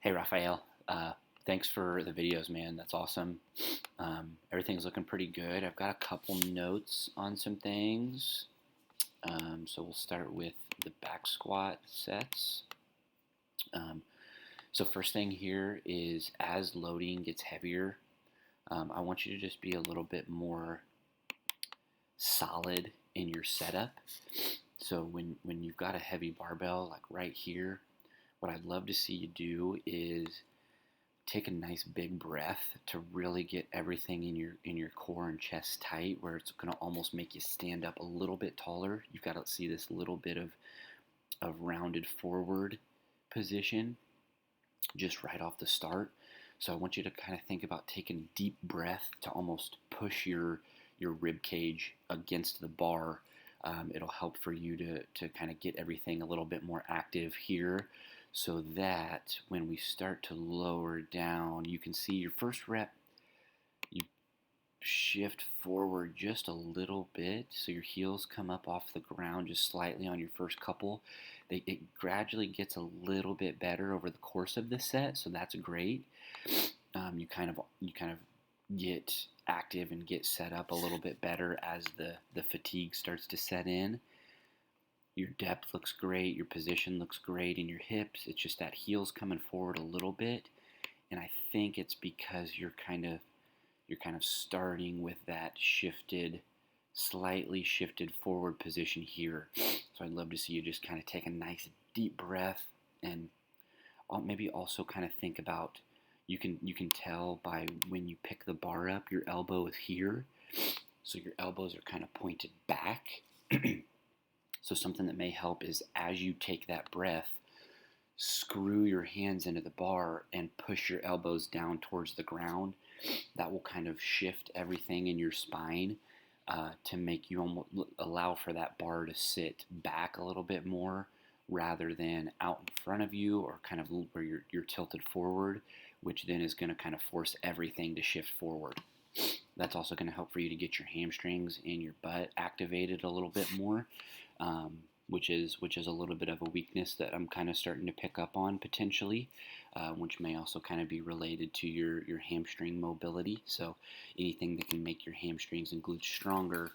Hey, Rafael. Thanks for the videos, man. That's awesome. Everything's looking pretty good. I've got a couple notes on some things. So we'll start with the back squat sets. Um, so first thing here is as loading gets heavier, I want you to just be a little bit more solid in your setup. So when you've got a heavy barbell like right here, what I'd love to see you do is take a nice big breath to really get everything in your core and chest tight, where it's going to almost make you stand up a little bit taller. You've got to see this little bit of rounded forward position just right off the start. So I want you to kind of think about taking a deep breath to almost push your rib cage against the bar. It'll help for you to kind of get everything a little bit more active here, so that when we start to lower down, you can see your first rep, you shift forward just a little bit, so your heels come up off the ground just slightly on your first couple. It gradually gets a little bit better over the course of the set, so that's great. You kind of get active and get set up a little bit better as the fatigue starts to set in. Your depth looks great, your position looks great in your hips. It's just that heel's coming forward a little bit, and I think it's because you're kind of starting with that slightly shifted forward position here. So I'd love to see you just kind of take a nice deep breath, and maybe also kind of think about, you can tell by when you pick the bar up, your elbow is here, so your elbows are kind of pointed back. So something that may help is, as you take that breath, screw your hands into the bar and push your elbows down towards the ground. That will kind of shift everything in your spine to make you almost allow for that bar to sit back a little bit more, rather than out in front of you, or kind of where you're tilted forward, which then is going to kind of force everything to shift forward. That's also going to help for you to get your hamstrings and your butt activated a little bit more, which is a little bit of a weakness that I'm kind of starting to pick up on potentially, which may also kind of be related to your hamstring mobility. So anything that can make your hamstrings and glutes stronger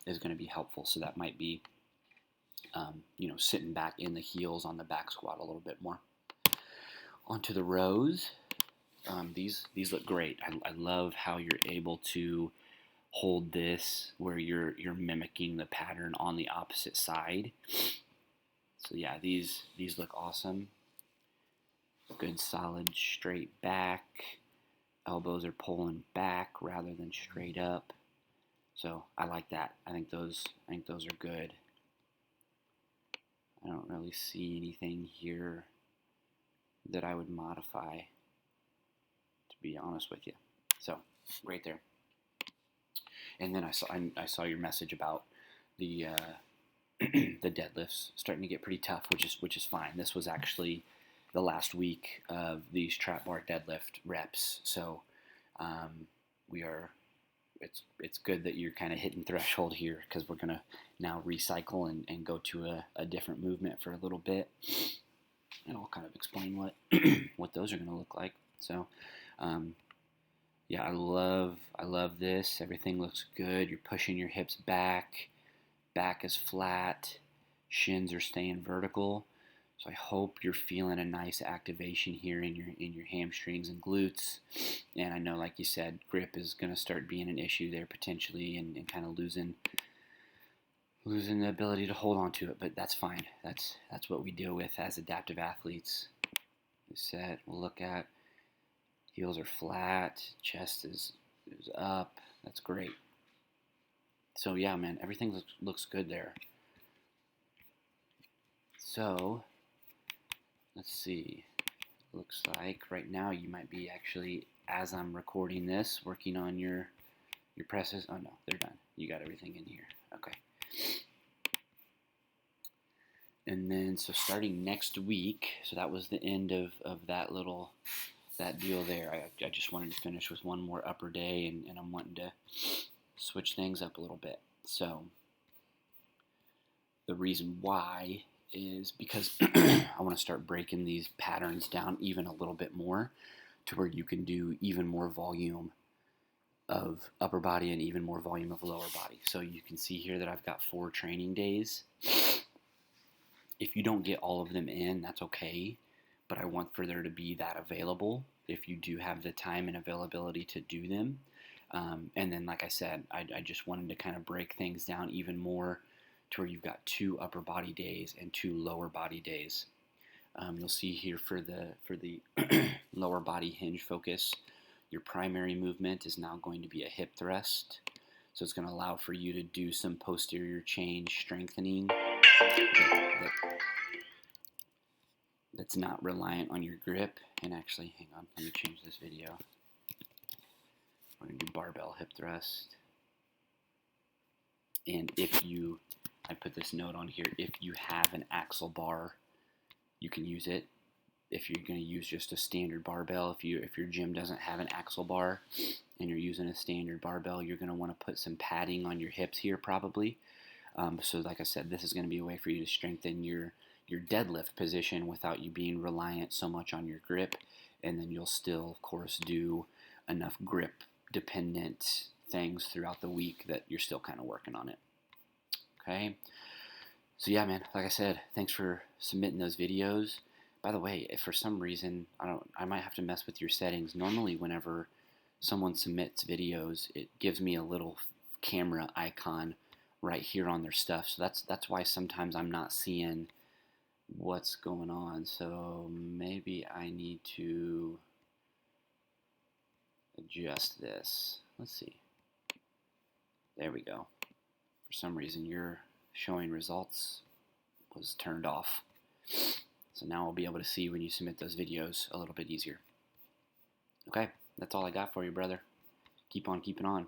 is going to be helpful. So that might be, sitting back in the heels on the back squat a little bit more. Onto the rows. These look great. I love how you're able to hold this where you're mimicking the pattern on the opposite side. So yeah, these look awesome. Good solid straight back. Elbows are pulling back rather than straight up. So I like that. I think those are good. I don't really see anything here that I would modify, to be honest with you. So right there. And then I saw your message about the the deadlifts starting to get pretty tough, which is fine. This was actually the last week of these trap bar deadlift reps, so it's good that you're kind of hitting threshold here, because we're gonna now recycle and go to a different movement for a little bit, and I'll kind of explain what what those are gonna look like. So. Yeah, I love this. Everything looks good. You're pushing your hips back. Back is flat. Shins are staying vertical. So I hope you're feeling a nice activation here in your hamstrings and glutes. And I know, like you said, grip is going to start being an issue there potentially, and kind of losing the ability to hold on to it. But that's fine. That's what we deal with as adaptive athletes. Set. We'll look at. Heels are flat, chest is up. That's great. So yeah, man, everything looks good there. So let's see. Looks like right now you might be actually, as I'm recording this, working on your presses. Oh no, they're done. You got everything in here. Okay. And then so starting next week, so that was the end of that deal there. I just wanted to finish with one more upper day, and I'm wanting to switch things up a little bit. So the reason why is because I want to start breaking these patterns down even a little bit more to where you can do even more volume of upper body and even more volume of lower body. So you can see here that I've got 4 training days. If you don't get all of them in, that's okay, but I want for there to be that available if you do have the time and availability to do them. And then, like I said, I just wanted to kind of break things down even more to where you've got 2 upper body days and 2 lower body days. You'll see here for the lower body hinge focus, your primary movement is now going to be a hip thrust. So it's going to allow for you to do some posterior chain strengthening that's not reliant on your grip. And actually, hang on, let me change this video. We're going to do barbell hip thrust. And I put this note on here, if you have an axle bar, you can use it. If you're going to use just a standard barbell, if your gym doesn't have an axle bar and you're using a standard barbell, you're going to want to put some padding on your hips here probably. So like I said, this is going to be a way for you to strengthen your deadlift position without you being reliant so much on your grip, and then you'll still, of course, do enough grip dependent things throughout the week that you're still kind of working on it. Okay, so yeah, man, like I said, thanks for submitting those videos. By the way, if for some reason I might have to mess with your settings. Normally whenever someone submits videos, it gives me a little camera icon right here on their stuff, so that's why sometimes I'm not seeing what's going on. So maybe I need to adjust this. Let's see. There we go. For some reason your showing results was turned off. So now I'll be able to see when you submit those videos a little bit easier. Okay, that's all I got for you, brother. Keep on keeping on.